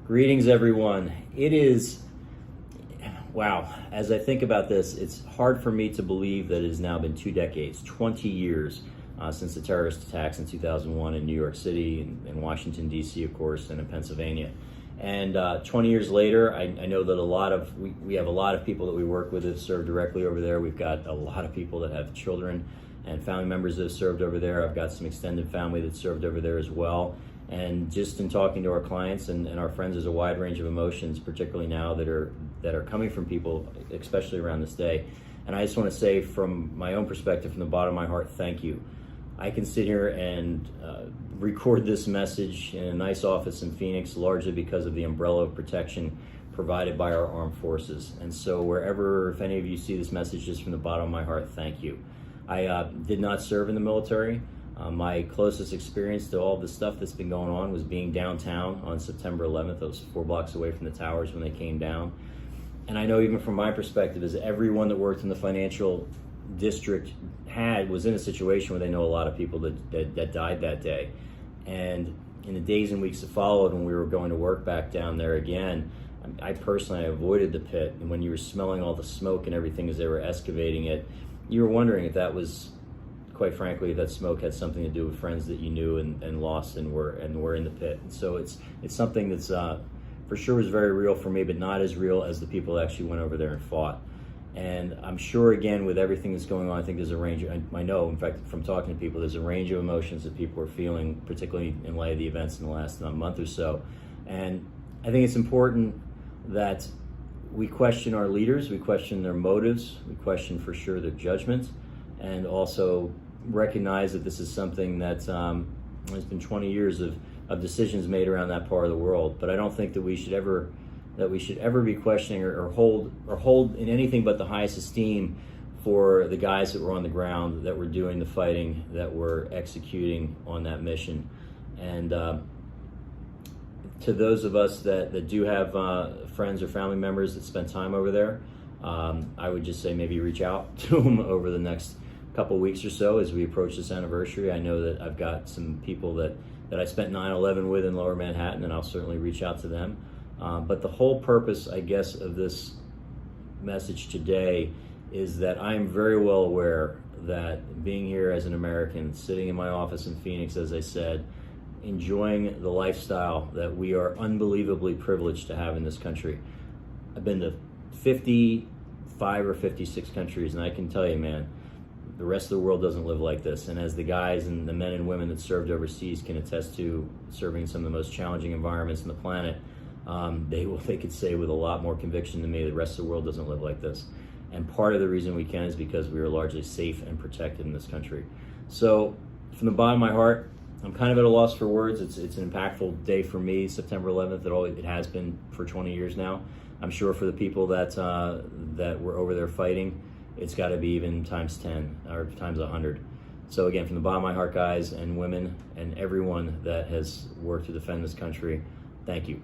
Greetings, everyone. It is, wow, as I think about this, it's hard for me to believe that it has now been 2 decades, 20 years since the terrorist attacks in 2001 in New York City and Washington, D.C., of course, and in Pennsylvania. And 20 years later, I know that we have a lot of people that we work with that have served directly over there. We've got a lot of people that have children and family members that have served over there. I've got some extended family that served over there as well. And just in talking to our clients and our friends, there's a wide range of emotions, particularly now that are coming from people, especially around this day. And I just want to say, from my own perspective, from the bottom of my heart, thank you. I can sit here and record this message in a nice office in Phoenix, largely because of the umbrella of protection provided by our armed forces. And so wherever, if any of you see this message, just from the bottom of my heart, thank you. I did not serve in the military. My closest experience to all the stuff that's been going on was being downtown on September 11th. I was 4 blocks away from the towers when they came down. And I know, even from my perspective, as everyone that worked in the financial district was in a situation where they know a lot of people that died that day. And in the days and weeks that followed, when we were going to work back down there again, I personally avoided the pit. And when you were smelling all the smoke and everything as they were excavating it, you were wondering if that was, quite frankly, that smoke had something to do with friends that you knew and lost and were in the pit. And so it's something that's for sure was very real for me, but not as real as the people that actually went over there and fought. And I'm sure, again, with everything that's going on, I think there's a range. I know, in fact, from talking to people, there's a range of emotions that people are feeling, particularly in light of the events in the last month or so. And I think it's important that we question our leaders, we question their motives, we question for sure their judgment, and also recognize that this is something that has been 20 years of decisions made around that part of the world. But I don't think that we should ever be questioning or hold in anything but the highest esteem for the guys that were on the ground, that were doing the fighting, that were executing on that mission. And to those of us that do have friends or family members that spend time over there, I would just say maybe reach out to them over the next couple weeks or so as we approach this anniversary. I know that I've got some people that I spent 9/11 with in Lower Manhattan, and I'll certainly reach out to them. But the whole purpose, I guess, of this message today is that I am very well aware that being here as an American, sitting in my office in Phoenix, as I said, enjoying the lifestyle that we are unbelievably privileged to have in this country. I've been to 55 or 56 countries, and I can tell you, man, the rest of the world doesn't live like this. And as the guys and the men and women that served overseas can attest to, serving in some of the most challenging environments on the planet, they could say with a lot more conviction than me, the rest of the world doesn't live like this. And part of the reason we can is because we are largely safe and protected in this country. So from the bottom of my heart, I'm kind of at a loss for words. It's an impactful day for me, September 11th. It has been for 20 years now. I'm sure for the people that were over there fighting, it's got to be even times 10 or times 100. So again, from the bottom of my heart, guys and women and everyone that has worked to defend this country, thank you.